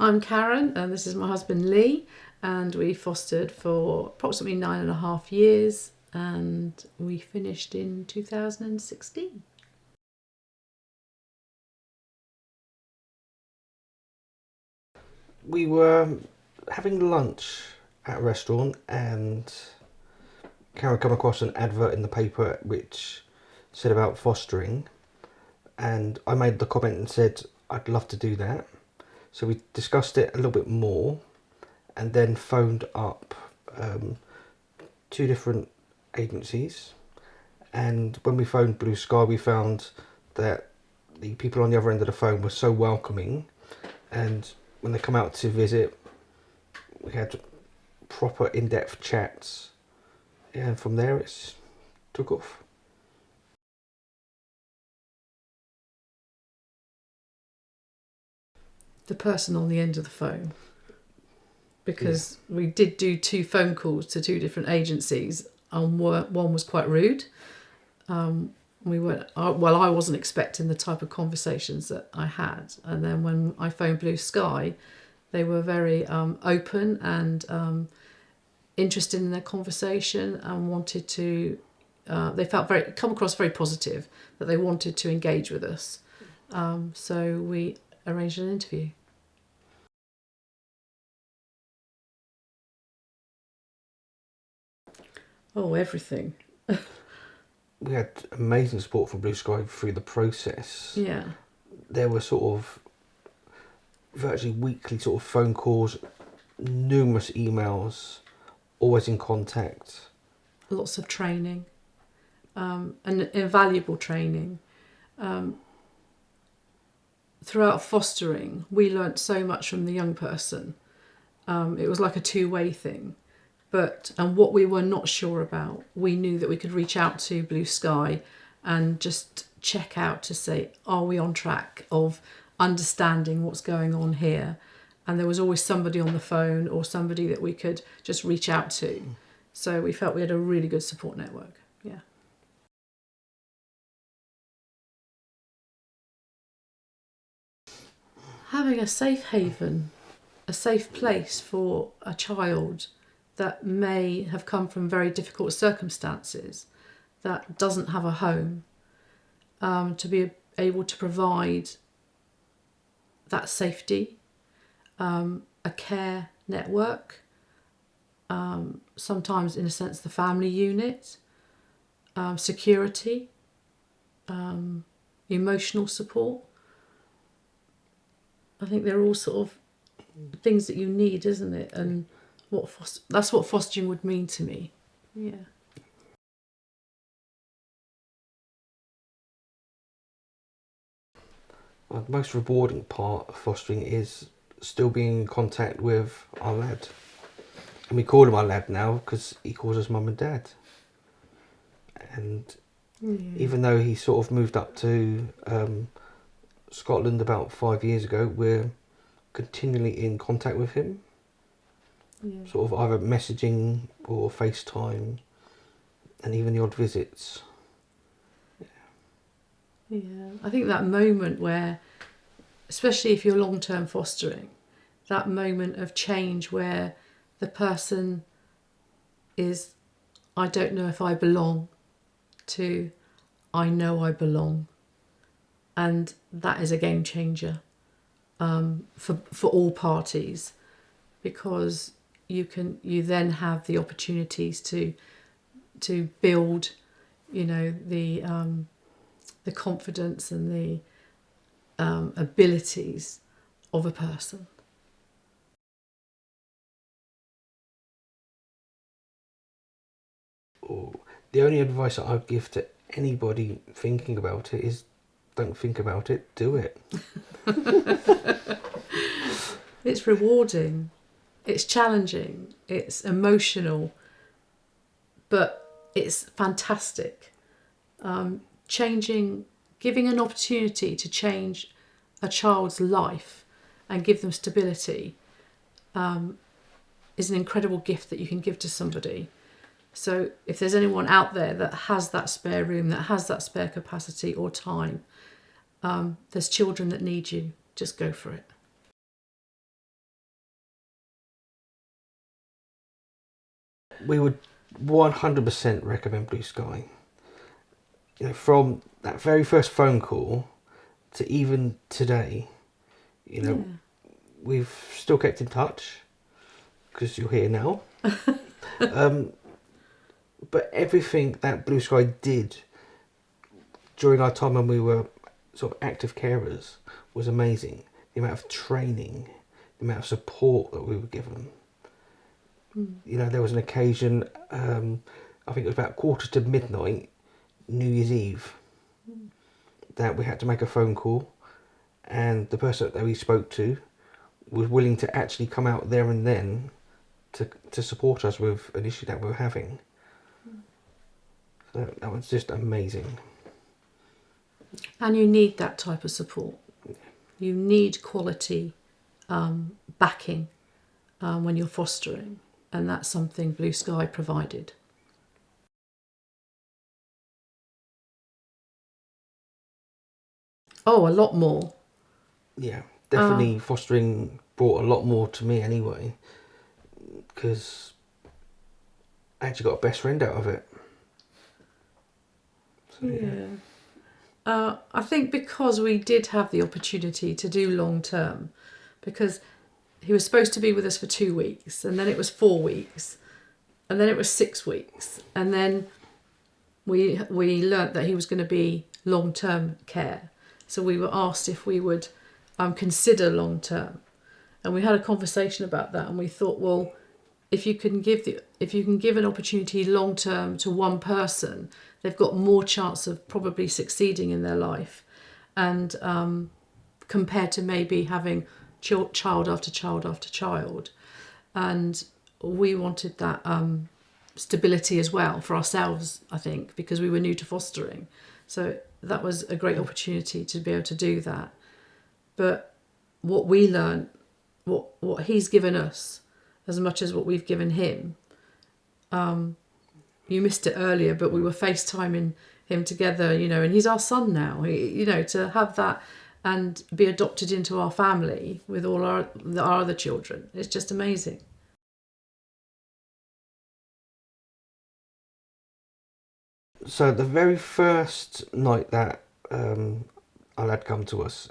I'm Karen and this is my husband Lee, and we fostered for approximately 9.5 years and we finished in 2016. We were having lunch at a restaurant and Karen come across an advert in the paper which said about fostering, and I made the comment and said I'd love to do that. So we discussed it a little bit more and then phoned up two different agencies, and when we phoned Blue Sky we found that the people on the other end of the phone were so welcoming, and when they come out to visit we had proper in-depth chats, and from there it's took off. The person on the end of the phone, because we did do 2 phone calls to 2 different agencies, and one was quite rude. We weren't, well, I wasn't expecting the type of conversations that I had, and then when I phoned Blue Sky, they were very open and interested in their conversation and wanted to. They felt come across very positive, that they wanted to engage with us. So we arranged an interview. Oh, everything. We had amazing support from Blue Sky through the process. Yeah. There were sort of virtually weekly sort of phone calls, numerous emails, always in contact. Lots of training, and invaluable training. Throughout fostering, we learnt so much from the young person. It was like a two-way thing. And what we were not sure about, we knew that we could reach out to Blue Sky and just check out to say, are we on track of understanding what's going on here? And there was always somebody on the phone or somebody that we could just reach out to. So we felt we had a really good support network. Yeah. Having a safe haven, a safe place for a child that may have come from very difficult circumstances, that doesn't have a home, to be able to provide that safety, a care network, sometimes in a sense the family unit, security, emotional support. I think they're all sort of things that you need, isn't it? And that's what fostering would mean to me. Yeah. Well, the most rewarding part of fostering is still being in contact with our lad. And we call him our lad now because he calls us mum and dad. And even though he sort of moved up to Scotland about 5 years ago, we're continually in contact with him. Yeah. Sort of either messaging or FaceTime, and even the odd visits. Yeah, I think that moment where, especially if you're long-term fostering, that moment of change where the person is, I don't know if I belong, to I know I belong, and that is a game changer for all parties, because you then have the opportunities to build, the confidence and the abilities of a person. The only advice that I'd give to anybody thinking about it is don't think about it, do it. It's rewarding, it's challenging, it's emotional, but it's fantastic. Giving an opportunity to change a child's life and give them stability is an incredible gift that you can give to somebody. So if there's anyone out there that has that spare room, that has that spare capacity or time, there's children that need you. Just go for it. we would 100% recommend Blue Sky. You know, from that very first phone call to even today, you know, we've still kept in touch because you're here now. But everything that Blue Sky did during our time when we were sort of active carers was amazing. The amount of training, the amount of support that we were given. You know, there was an occasion, I think it was about midnight, New Year's Eve, that we had to make a phone call, and the person that we spoke to was willing to actually come out there and then to support us with an issue that we were having. So that was just amazing. And you need that type of support. You need quality backing when you're fostering, and that's something Blue Sky provided. Oh, a lot more. Yeah, definitely fostering brought a lot more to me anyway, because I actually got a best friend out of it. So, yeah. I think because we did have the opportunity to do long term, because he was supposed to be with us for 2 weeks, and then it was 4 weeks, and then it was 6 weeks, and then we learnt that he was going to be long term care. So we were asked if we would consider long term, and we had a conversation about that, and we thought, well, if you can give an opportunity long term to one person, they've got more chance of probably succeeding in their life, and compared to maybe having child after child after child. And we wanted that stability as well for ourselves, I think, because we were new to fostering. So that was a great opportunity to be able to do that. But what we learned, what he's given us, as much as what we've given him, you missed it earlier, but we were FaceTiming him together, you know, and he's our son now. You know, to have that and be adopted into our family with all our other children, it's just amazing. So the very first night that our lad come to us,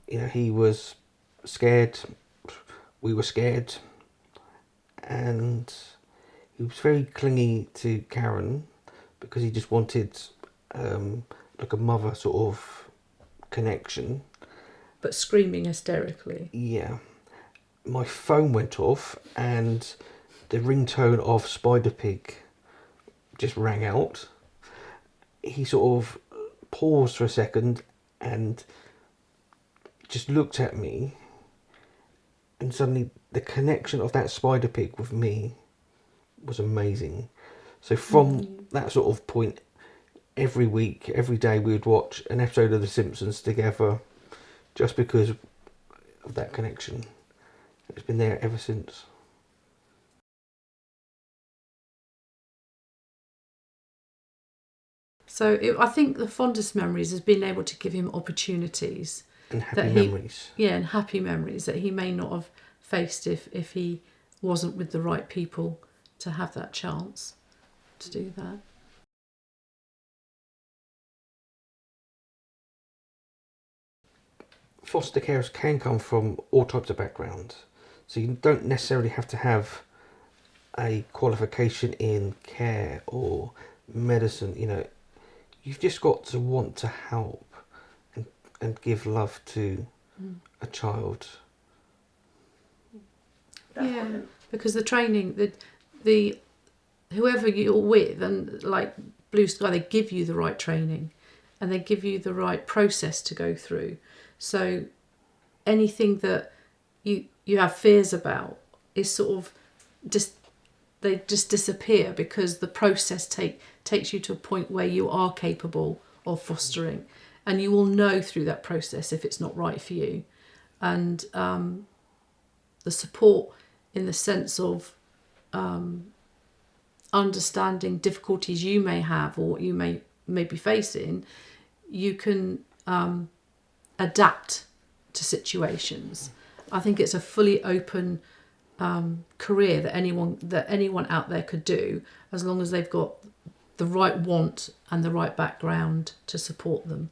you know, he was scared, we were scared, and he was very clingy to Karen because he just wanted like a mother sort of connection. But screaming hysterically. Yeah. My phone went off and the ringtone of Spider Pig just rang out. He sort of paused for a second and just looked at me, and suddenly the connection of that Spider Pig with me was amazing. So from that sort of point, every week, every day, we would watch an episode of The Simpsons together, just because of that connection. It's been there ever since. So I think the fondest memories has been able to give him opportunities. And happy memories. Yeah, and happy memories that he may not have faced if he wasn't with the right people to have that chance to do that. Foster carers can come from all types of backgrounds. So you don't necessarily have to have a qualification in care or medicine, you know. You've just got to want to help and give love to a child. Yeah, because the training, the whoever you're with, and like Blue Sky, they give you the right training and they give you the right process to go through. So anything that you have fears about is sort of they just disappear, because the process takes you to a point where you are capable of fostering, and you will know through that process if it's not right for you. And the support in the sense of understanding difficulties you may have or what you may be facing, you can adapt to situations. I think it's a fully open career that anyone out there could do, as long as they've got the right want and the right background to support them.